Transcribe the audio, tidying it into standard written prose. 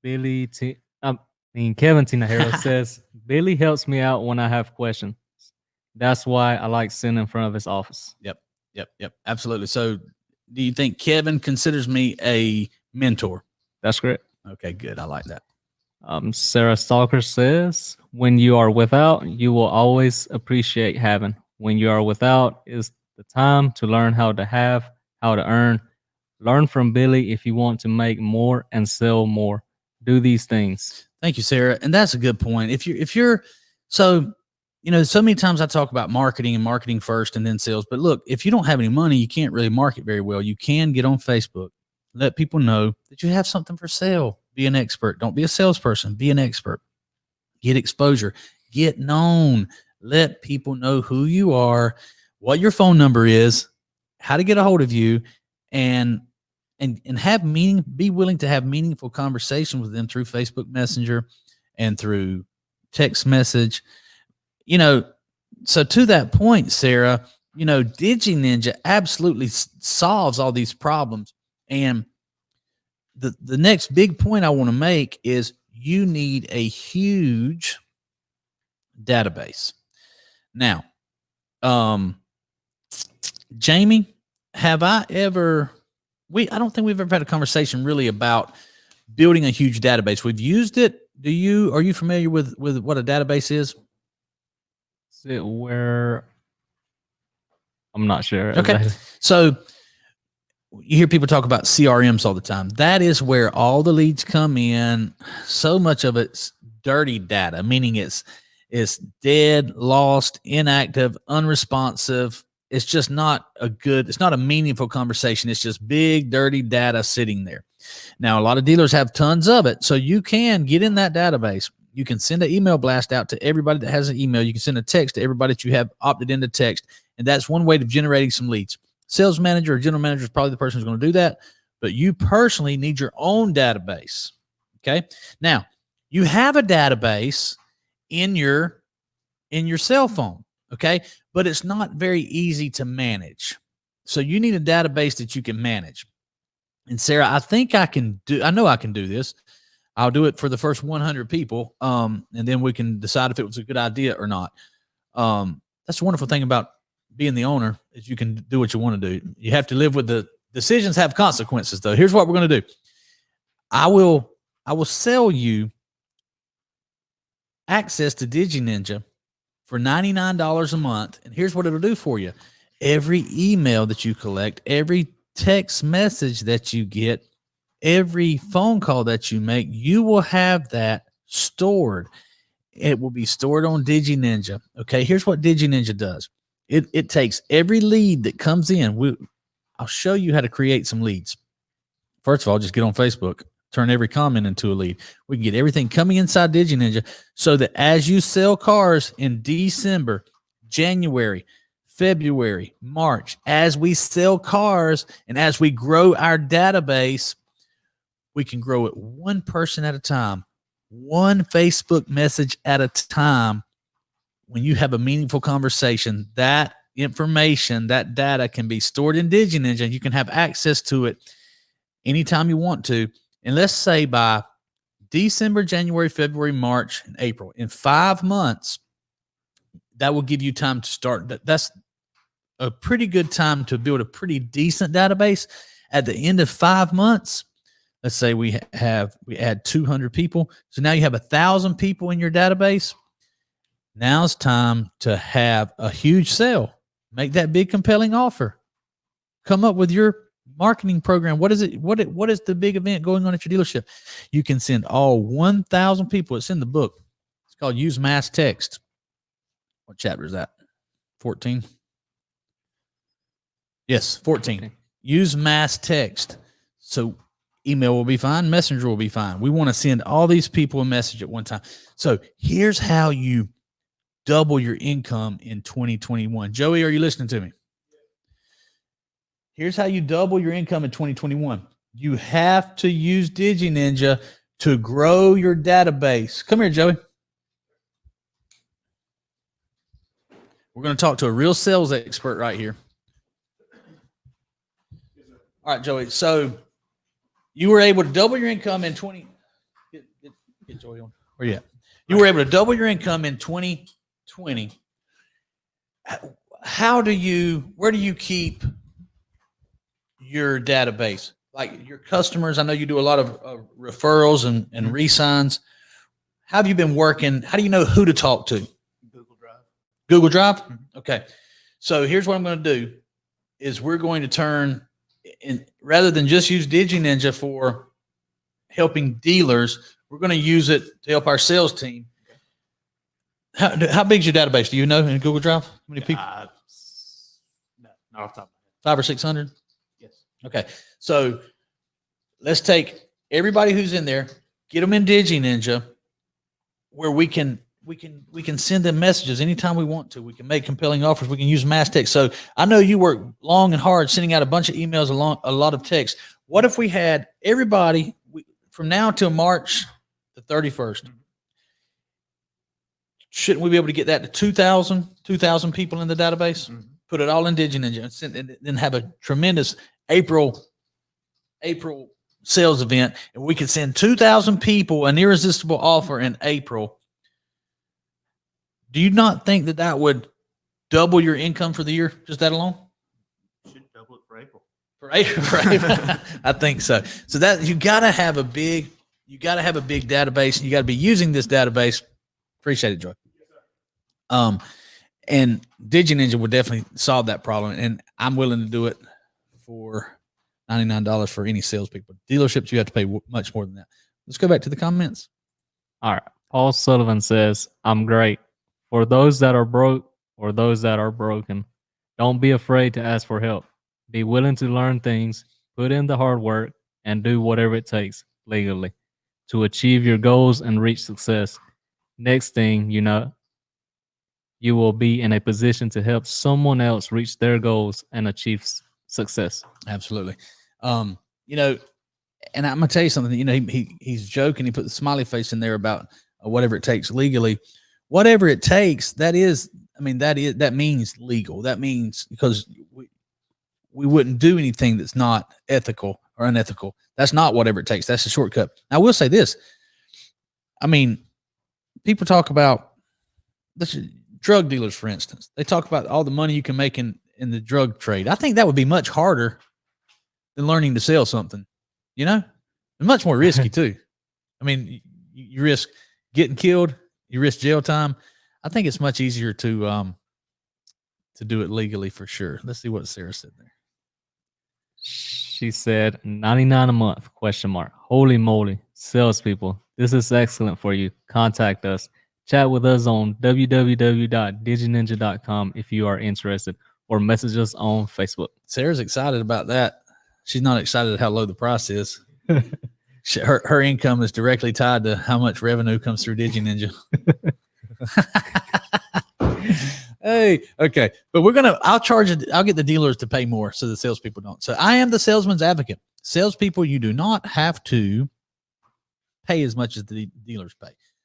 Kevin Tinajero says, Billy helps me out when I have questions. That's why I like sitting in front of his office. Yep. Yep. Absolutely. So do you think Kevin considers me a mentor? That's great. Okay, good. I like that. Sarah Stalker says, when you are without, you will always appreciate having. When you are without is the time to learn how to have, how to earn. Learn from Billy if you want to make more and sell more. Do these things. Thank you, Sarah. And that's a good point. If you're so, so many times I talk about marketing and marketing first and then sales. But look, if you don't have any money, you can't really market very well. You can get on Facebook, let people know that you have something for sale. Be an expert. Don't be a salesperson. Be an expert. Get exposure. Get known. Let people know who you are, what your phone number is, how to get a hold of you, and have meaning. Be willing to have meaningful conversation with them through Facebook Messenger and through text message. So to that point, Sarah, Digi Ninja absolutely solves all these problems. And the next big point I want to make is you need a huge database. Now, Jamie, have I ever I don't think we've ever had a conversation really about building a huge database. We've used it. Are you familiar with what a database is? Is it where I'm not sure. Okay. So you hear people talk about CRMs all the time. That is where all the leads come in. So much of it's dirty data, meaning it's dead, lost, inactive, unresponsive. It's just not it's not a meaningful conversation. It's just big, dirty data sitting there. Now, a lot of dealers have tons of it. So you can get in that database. You can send an email blast out to everybody that has an email. You can send a text to everybody that you have opted into text. And that's one way of generating some leads. Sales manager or general manager is probably the person who's going to do that. But you personally need your own database. Okay. Now, you have a database in your cell phone. Okay. But it's not very easy to manage. So you need a database that you can manage. And Sarah, I know I can do this. I'll do it for the first 100 people. And then we can decide if it was a good idea or not. That's the wonderful thing about being the owner is you can do what you want to do. You have to live with the decisions have consequences though. Here's what we're going to do. I will sell you access to Digi Ninja for $99 a month. And here's what it'll do for you. Every email that you collect, every text message that you get, every phone call that you make, you will have that stored. It will be stored on Digi Ninja. Okay, here's what Digi Ninja does. It takes every lead that comes in. I'll show you how to create some leads. First of all, just get on Facebook, turn every comment into a lead. We can get everything coming inside Digi Ninja so that as you sell cars in December, January, February, March, as we sell cars and as we grow our database, we can grow it one person at a time, one Facebook message at a time. When you have a meaningful conversation, that information, that data can be stored in Digi Ninja. You can have access to it anytime you want to. And let's say by December, January, February, March, and April, in 5 months, that will give you time to start. That's a pretty good time to build a pretty decent database. At the end of 5 months, let's say we add 200 people. So now you have 1,000 people in your database. Now it's time to have a huge sale. Make that big, compelling offer. Come up with your marketing program. What is it? What is the big event going on at your dealership? You can send all 1,000 people. It's in the book. It's called Use Mass Text. What chapter is that? 14? Yes, 14. Use mass text. So email will be fine. Messenger will be fine. We want to send all these people a message at one time. So here's how you double your income in 2021. Joey, are you listening to me? Here's how you double your income in 2021. You have to use Digi Ninja to grow your database. Come here, Joey. We're going to talk to a real sales expert right here. All right, Joey. So you were able to double your income in 20. Get Joy on. Where you at? You were able to double your income in 2020. Where do you keep your database? Like your customers, I know you do a lot of referrals and re-signs. How have you been working? How do you know who to talk to? Google Drive. Google Drive? Okay. So here's what I'm going to do is we're going to turn in, rather than just use DigiNinja for helping dealers, we're going to use it to help our sales team. How big is your database? Do you know in Google Drive? How many people? No, not off the top of my head. 500 or 600? Yes. Okay. So let's take everybody who's in there, get them in DigiNinja, where we can send them messages anytime we want to. We can make compelling offers. We can use mass text. So I know you work long and hard sending out a bunch of emails, a lot of text. What if we had everybody from now till March the 31st? Shouldn't we be able to get that to 2,000 people in the database? Mm-hmm. Put it all in DigiNinja and then have a tremendous April sales event, and we could send 2,000 people an irresistible offer in April. Do you not think that would double your income for the year, just that alone? Should double it for April. For April. I think so. So that you got to have a big database, and you got to be using this database. Appreciate it, Joy. And DigiNinja would definitely solve that problem, and I'm willing to do it for $99 for any salespeople. Dealerships, you have to pay much more than that. Let's go back to the comments. All right. Paul Sullivan says, I'm great. For those that are broke or those that are broken, don't be afraid to ask for help. Be willing to learn things, put in the hard work, and do whatever it takes legally to achieve your goals and reach success. Next thing you know, you will be in a position to help someone else reach their goals and achieve success. Absolutely. You know, and I'm gonna tell you something. You know, he's joking. He put the smiley face in there about whatever it takes legally. Whatever it takes, that means legal. That means because we wouldn't do anything that's not ethical or unethical. That's not whatever it takes. That's a shortcut. I will say this. I mean, people talk about drug dealers, for instance. They talk about all the money you can make in the drug trade. I think that would be much harder than learning to sell something, you know, and much more risky too. I mean, you risk getting killed, you risk jail time. I think it's much easier to do it legally for sure. Let's see what Sarah said there. She said, 99 a month, ? Holy moly, salespeople. This is excellent for you. Contact us. Chat with us on www.digininja.com if you are interested, or message us on Facebook. Sarah's excited about that. She's not excited at how low the price is. Her income is directly tied to how much revenue comes through DigiNinja. Hey, okay. But I'll get the dealers to pay more so the salespeople don't. So I am the salesman's advocate. Salespeople, you do not have to pay as much as the dealers pay.